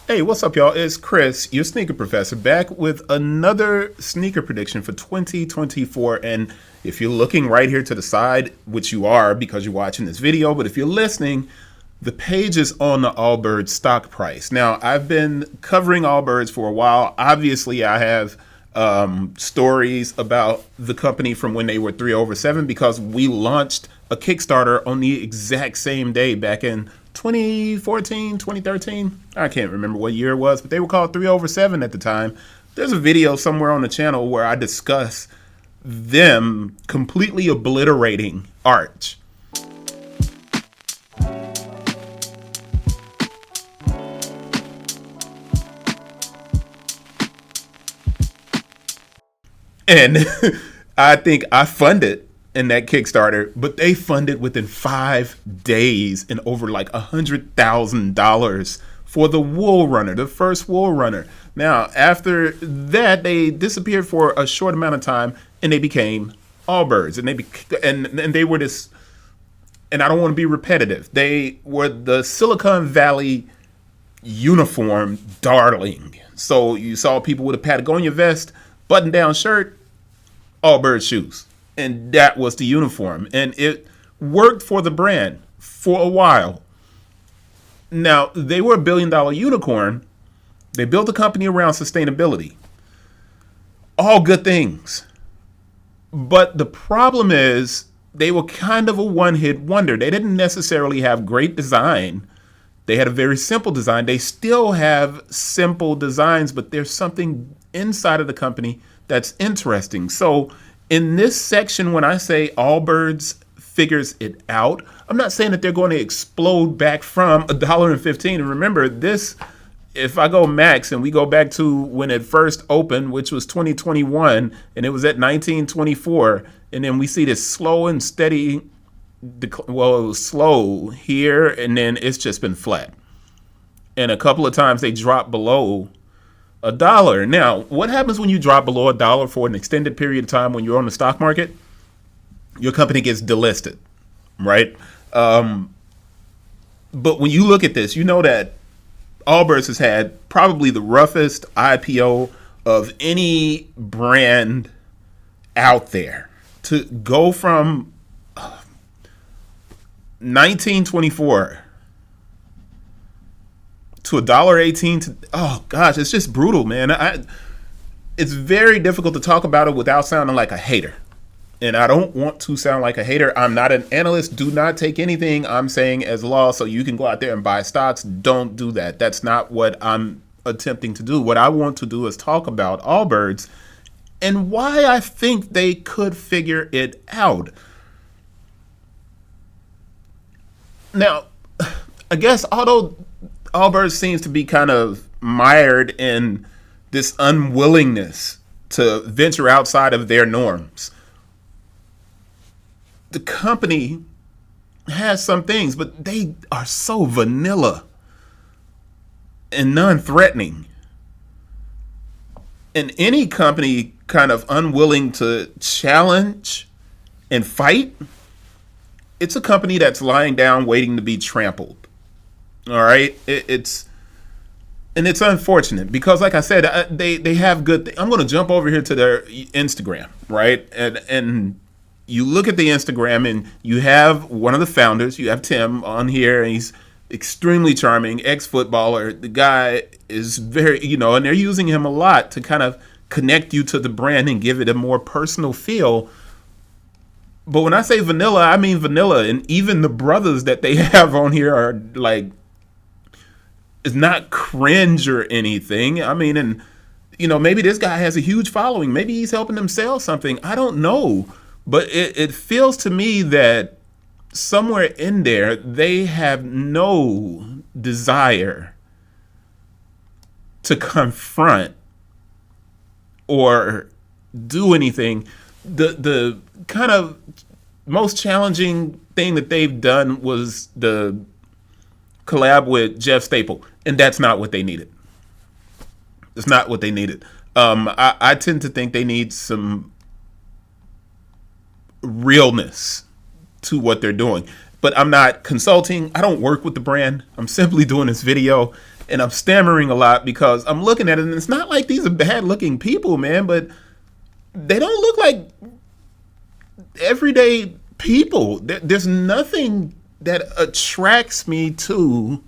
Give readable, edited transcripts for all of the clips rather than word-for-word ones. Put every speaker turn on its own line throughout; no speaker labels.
Hey, what's up, y'all? It's Chris, your sneaker professor, back with another sneaker prediction for 2024. And if you're looking right here to the side, which you are because you're watching this video, but if you're listening, the page is on the Allbirds stock price. Now, I've been covering Allbirds for a while. Obviously, I have stories about the company from when they were 3 over 7 because we launched a Kickstarter on the exact same day back in 2014, 2013. I can't remember what year it was, but they were called 3 over 7 at the time. There's a video somewhere on the channel where I discuss them completely obliterating Arch. And I think I funded in that Kickstarter, but they funded within 5 days and over like $100,000 for the Wool Runner, the first Wool Runner. Now, after that, they disappeared for a short amount of time and they became Allbirds. And they were this, and I don't want to be repetitive, they were the Silicon Valley uniform darling. So you saw people with a Patagonia vest, button-down shirt, Allbirds shoes. And that was the uniform. And it worked for the brand for a while. Now, they were a billion-dollar unicorn. They built a company around sustainability. All good things. But the problem is they were kind of a one-hit wonder. They didn't necessarily have great design. They had a very simple design. They still have simple designs, but there's something inside of the company that's interesting. So in this section, when I say Allbirds figures it out, I'm not saying that they're going to explode back from $1.15. And remember this, if I go max and we go back to when it first opened, which was 2021, and it was at 1924, and then we see this slow and steady, well, it was slow here, and then it's just been flat. And a couple of times they dropped below $1. Now, what happens when you drop below $1 for an extended period of time when you're on the stock market? Your company gets delisted, right? But when you look at this, you know that Allbirds has had probably the roughest IPO of any brand out there. To go from 1924 to $1.18 to, oh gosh, it's just brutal, man. It's very difficult to talk about it without sounding like a hater. And I don't want to sound like a hater. I'm not an analyst. Do not take anything I'm saying as law so you can go out there and buy stocks. Don't do that. That's not what I'm attempting to do. What I want to do is talk about Allbirds and why I think they could figure it out. Now, I guess although Allbirds seems to be kind of mired in this unwillingness to venture outside of their norms, the company has some things, but they are so vanilla and non-threatening. And any company kind of unwilling to challenge and fight, it's a company that's lying down waiting to be trampled. All right, it's unfortunate because, like I said, they have good. I'm going to jump over here to their Instagram, right? And you look at the Instagram, and you have one of the founders. You have Tim on here, and he's extremely charming, ex-footballer. The guy is very, and they're using him a lot to kind of connect you to the brand and give it a more personal feel. But when I say vanilla, I mean vanilla, and even the brothers that they have on here are like, it's not cringe or anything. I mean, and maybe this guy has a huge following. Maybe he's helping them sell something. I don't know. But it feels to me that somewhere in there, they have no desire to confront or do anything. The kind of most challenging thing that they've done was the collab with Jeff Staple, and that's not what they needed. It's not what they needed. I tend to think they need some realness to what they're doing. But I'm not consulting. I don't work with the brand. I'm simply doing this video. And I'm stammering a lot because I'm looking at it, and it's not like these are bad looking people, man, but they don't look like everyday people. There's nothing that attracts me to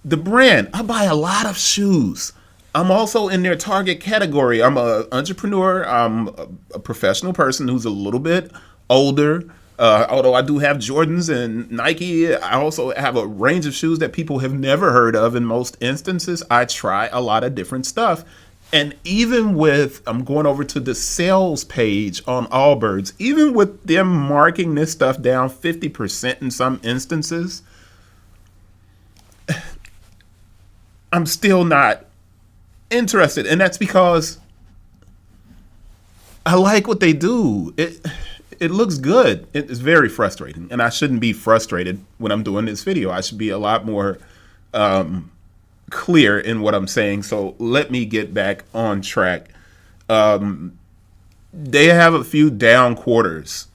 the brand. I buy a lot of shoes. I'm also in their target category. I'm an entrepreneur. I'm a professional person who's a little bit older. Although I do have Jordans and Nike, I also have a range of shoes that people have never heard of. In most instances, I try a lot of different stuff. And even with, I'm going over to the sales page on Allbirds, even with them marking this stuff down 50% in some instances, I'm still not interested. And that's because I like what they do. It looks good. It's very frustrating. And I shouldn't be frustrated when I'm doing this video. I should be a lot more clear in what I'm saying. So let me get back on track. They have a few down quarters.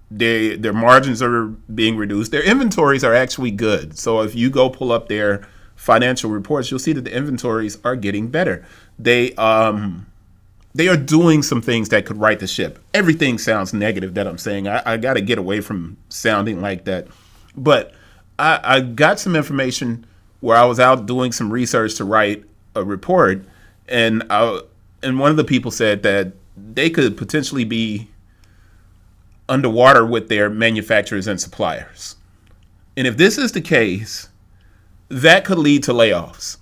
Their margins are being reduced. Their inventories are actually good. So if you go pull up their financial reports, you'll see that the inventories are getting better. They are doing some things that could right the ship. Everything sounds negative that I'm saying. I got to get away from sounding like that. But I got some information where I was out doing some research to write a report, and one of the people said that they could potentially be underwater with their manufacturers and suppliers. And if this is the case, that could lead to layoffs.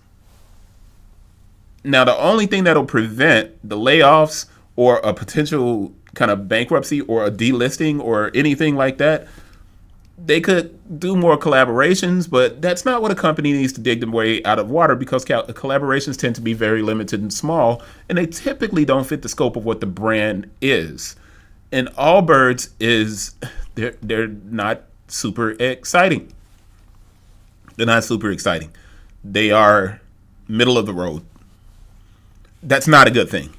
Now, the only thing that'll prevent the layoffs or a potential kind of bankruptcy or a delisting or anything like that, they could do more collaborations, but that's not what a company needs to dig their way out of water, because collaborations tend to be very limited and small, and they typically don't fit the scope of what the brand is. And Allbirds they're not super exciting. They're not super exciting. They are middle of the road. That's not a good thing.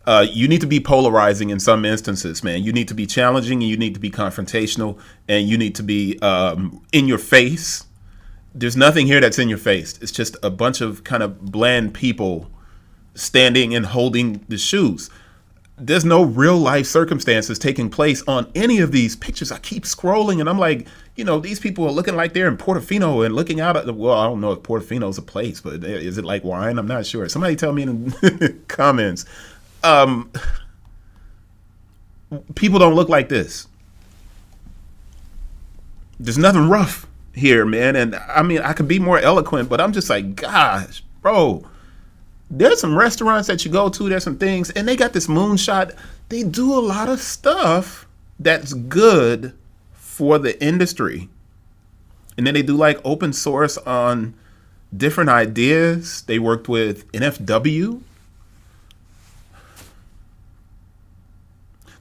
You need to be polarizing in some instances, man. You need to be challenging, and you need to be confrontational, and you need to be in your face. There's nothing here that's in your face. It's just a bunch of kind of bland people standing and holding the shoes. There's no real life circumstances taking place on any of these pictures. I keep scrolling, and I'm like, these people are looking like they're in Portofino and looking out at I don't know if Portofino's a place, but is it like wine? I'm not sure. Somebody tell me in the comments. People don't look like this. There's nothing rough here, man. And I mean, I could be more eloquent, but I'm just like, gosh, bro, there's some restaurants that you go to, there's some things, and they got this moonshot. They do a lot of stuff that's good for the industry. And then they do like open source on different ideas. They worked with NFW.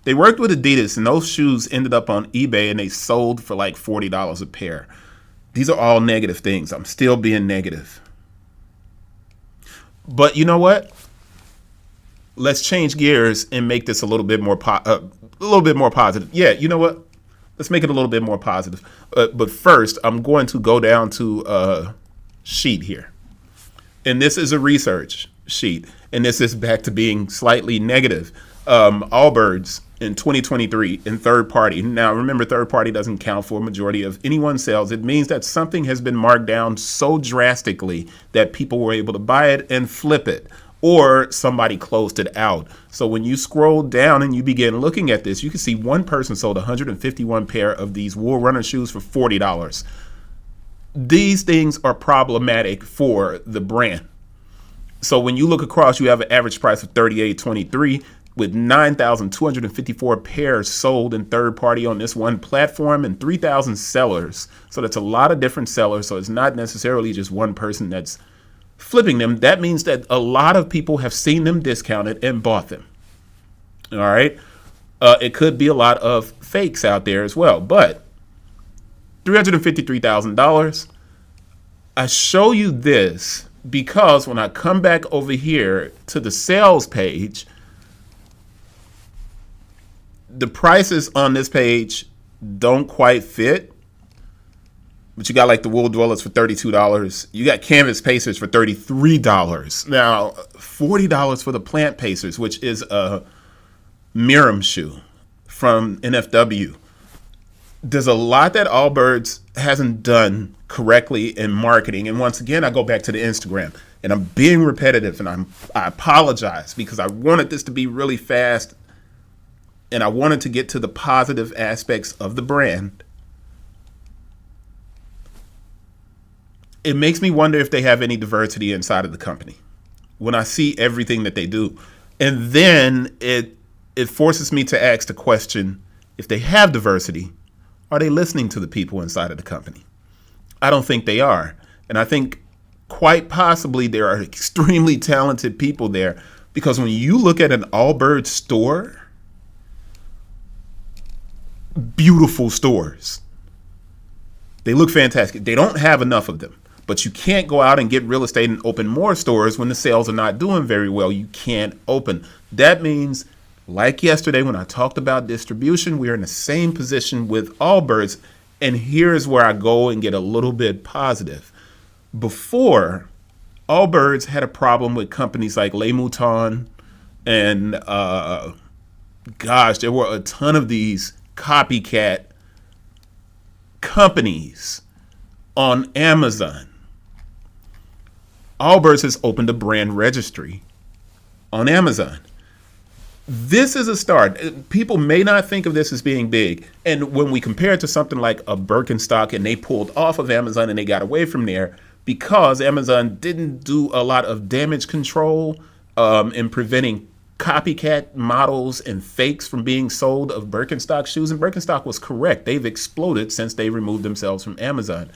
They worked with Adidas, and those shoes ended up on eBay, and they sold for like $40 a pair. These are all negative things. I'm still being negative. But you know what? Let's change gears and make this a little bit more positive. Yeah, you know what? Let's make it a little bit more positive. But first, I'm going to go down to a sheet here. And this is a research sheet. And this is back to being slightly negative. Allbirds in 2023 in third party. Now, remember, third party doesn't count for a majority of anyone's sales. It means that something has been marked down so drastically that people were able to buy it and flip it, or somebody closed it out. So when you scroll down and you begin looking at this, you can see one person sold 151 pair of these Wool Runner shoes for $40. These things are problematic for the brand. So when you look across, you have an average price of $38.23 with 9,254 pairs sold in third party on this one platform and 3,000 sellers. So that's a lot of different sellers. So it's not necessarily just one person that's flipping them. That means that a lot of people have seen them discounted and bought them. All right. It could be a lot of fakes out there as well, but $353,000. I show you this because when I come back over here to the sales page, the prices on this page don't quite fit. But you got like the Wool Dwellers for $32. You got Canvas Pacers for $33. Now, $40 for the Plant Pacers, which is a Miram shoe from NFW. There's a lot that Allbirds hasn't done correctly in marketing. And once again, I go back to the Instagram. And I'm being repetitive, and I apologize because I wanted this to be really fast, and I wanted to get to the positive aspects of the brand. It makes me wonder if they have any diversity inside of the company when I see everything that they do. And then it forces me to ask the question, if they have diversity, are they listening to the people inside of the company? I don't think they are. And I think quite possibly there are extremely talented people there, because when you look at an Allbirds store, beautiful stores. They look fantastic. They don't have enough of them. But you can't go out and get real estate and open more stores when the sales are not doing very well. You can't open. That means, like yesterday when I talked about distribution, we're in the same position with Allbirds. And here's where I go and get a little bit positive. Before, Allbirds had a problem with companies like Les Moutons and, there were a ton of these copycat companies on Amazon. Allbirds has opened a brand registry on Amazon. This is a start. People may not think of this as being big. And when we compare it to something like a Birkenstock, and they pulled off of Amazon and they got away from there because Amazon didn't do a lot of damage control in preventing copycat models and fakes from being sold of Birkenstock shoes. And Birkenstock was correct. They've exploded since they removed themselves from Amazon.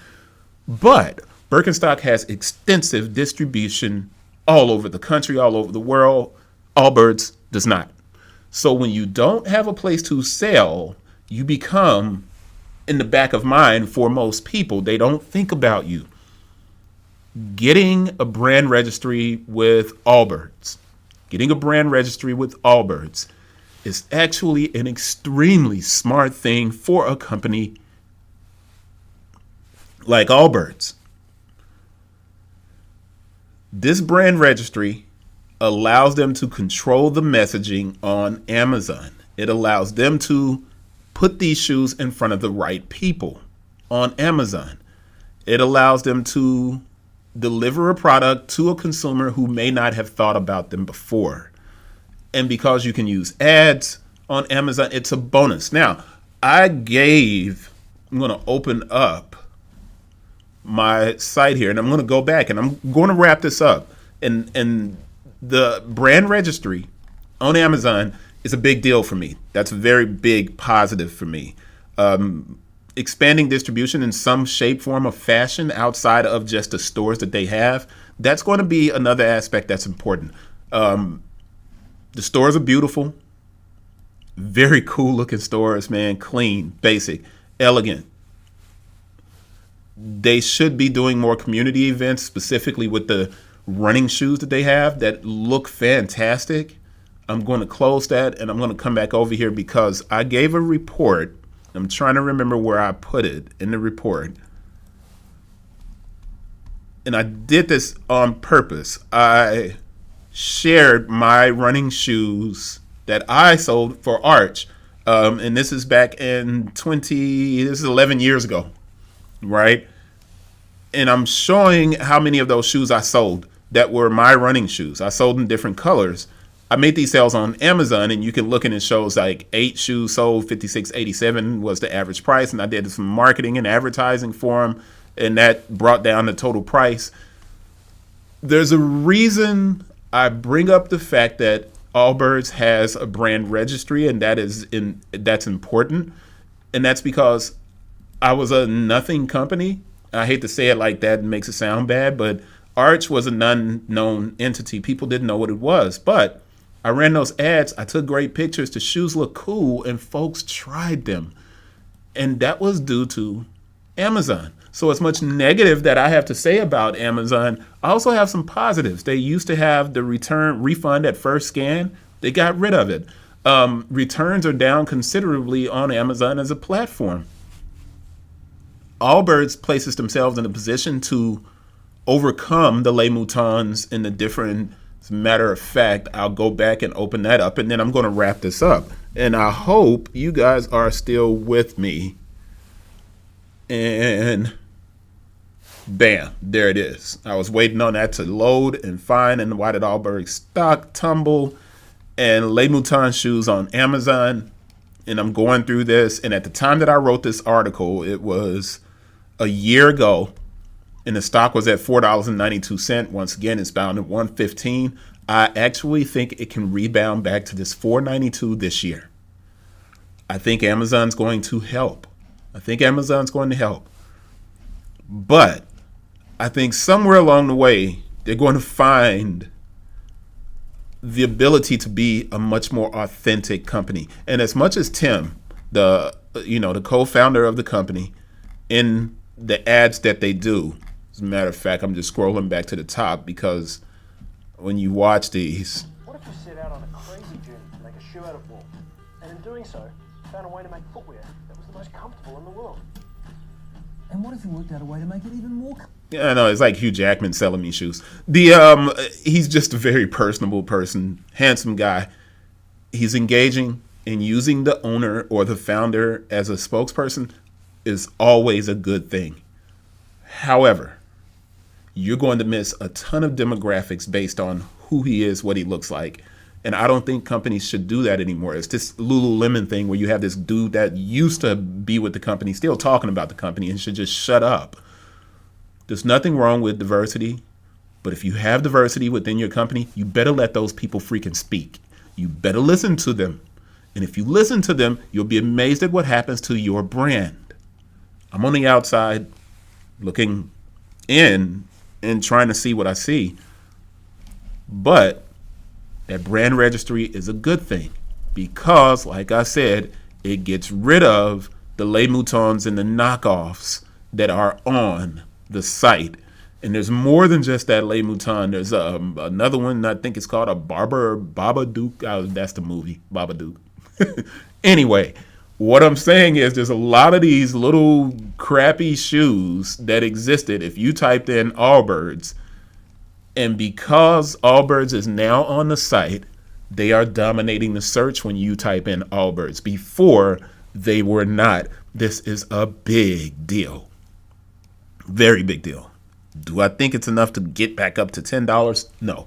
But Birkenstock has extensive distribution all over the country, all over the world. Allbirds does not. So when you don't have a place to sell, you become in the back of mind for most people. They don't think about you. Getting a brand registry with Allbirds, is actually an extremely smart thing for a company like Allbirds. This brand registry allows them to control the messaging on Amazon. It allows them to put these shoes in front of the right people on Amazon. It allows them to deliver a product to a consumer who may not have thought about them before. And because you can use ads on Amazon, it's a bonus. Now, I'm going to open up my site here, and I'm going to go back, and I'm going to wrap this up. And the brand registry on Amazon is a big deal for me. That's a very big positive for me. Expanding distribution in some shape, form, or fashion outside of just the stores that they have, that's going to be another aspect that's important. The stores are beautiful, very cool looking stores, man. Clean, basic, elegant. They should be doing more community events, specifically with the running shoes that they have that look fantastic. I'm going to close that, and I'm going to come back over here because I gave a report. I'm trying to remember where I put it in the report. And I did this on purpose. I shared my running shoes that I sold for Arch. And this is back in this is 11 years ago, right? And I'm showing how many of those shoes I sold that were my running shoes. I sold in different colors. I made these sales on Amazon, and you can look and it shows like 8 shoes sold, $56.87 was the average price. And I did some marketing and advertising for them, and that brought down the total price. There's a reason I bring up the fact that Allbirds has a brand registry, and that's important. And that's because I was a nothing company. I hate to say it like that, it makes it sound bad, but Arch was an unknown entity. People didn't know what it was, but I ran those ads. I took great pictures. The shoes look cool, and folks tried them. And that was due to Amazon. So as much negative that I have to say about Amazon, I also have some positives. They used to have the refund at first scan. They got rid of it. Returns are down considerably on Amazon as a platform. Allbirds places themselves in a position to overcome the Les Moutons in the different. As a matter of fact, I'll go back and open that up, and then I'm going to wrap this up. And I hope you guys are still with me. And bam, there it is. I was waiting on that to load and find, and why did Allbirds stock tumble? And Les Moutons shoes on Amazon. And I'm going through this, and at the time that I wrote this article, it was a year ago, and the stock was at $4.92. Once again, it's bound at $115. I actually think it can rebound back to this $4.92 this year. I think Amazon's going to help. But I think somewhere along the way, they're going to find the ability to be a much more authentic company. And as much as Tim, the co-founder of the company, in the ads that they do, as a matter of fact, I'm just scrolling back to the top because when you watch these.
What if you set out on a crazy journey to make a shoe out of wool, and in doing so, found a way to make footwear that was the most comfortable in the world? And what if you worked out a way to make it even more comfortable?
Yeah, I know, it's like Hugh Jackman selling me shoes. He's just a very personable person, handsome guy. He's engaging, and using the owner or the founder as a spokesperson is always a good thing. However, you're going to miss a ton of demographics based on who he is, what he looks like. And I don't think companies should do that anymore. It's this Lululemon thing where you have this dude that used to be with the company still talking about the company and should just shut up. There's nothing wrong with diversity, but if you have diversity within your company, you better let those people freaking speak. You better listen to them. And if you listen to them, you'll be amazed at what happens to your brand. I'm on the outside looking in and trying to see what I see. But that brand registry is a good thing because, like I said, it gets rid of the Les Moutons and the knockoffs that are on the site. And there's more than just that Les Mouton. There's another one, I think it's called a Babadook. That's the movie, Babadook. Anyway, what I'm saying is there's a lot of these little crappy shoes that existed if you typed in Allbirds. And because Allbirds is now on the site, they are dominating the search when you type in Allbirds. Before, they were not. This is a big deal. Very big deal. Do I think it's enough to get back up to $10? No.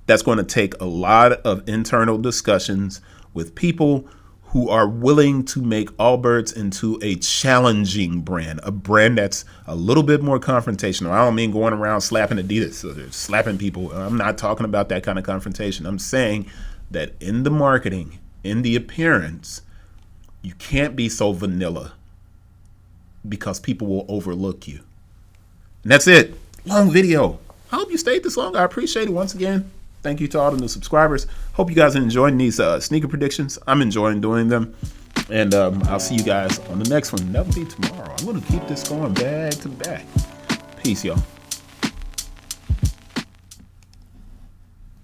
That's going to take a lot of internal discussions with people who are willing to make Allbirds into a challenging brand, a brand that's a little bit more confrontational. I don't mean going around slapping adidas or slapping people. I'm not talking about that kind of confrontation. I'm saying that in the marketing, in the appearance, you can't be so vanilla because people will overlook you. And that's it. Long video. I hope you stayed this long. I appreciate it once again. Thank you to all the new subscribers. Hope you guys are enjoying these sneaker predictions. I'm enjoying doing them. And I'll see you guys on the next one. That'll be tomorrow. I'm going to keep this going back to back. Peace, y'all.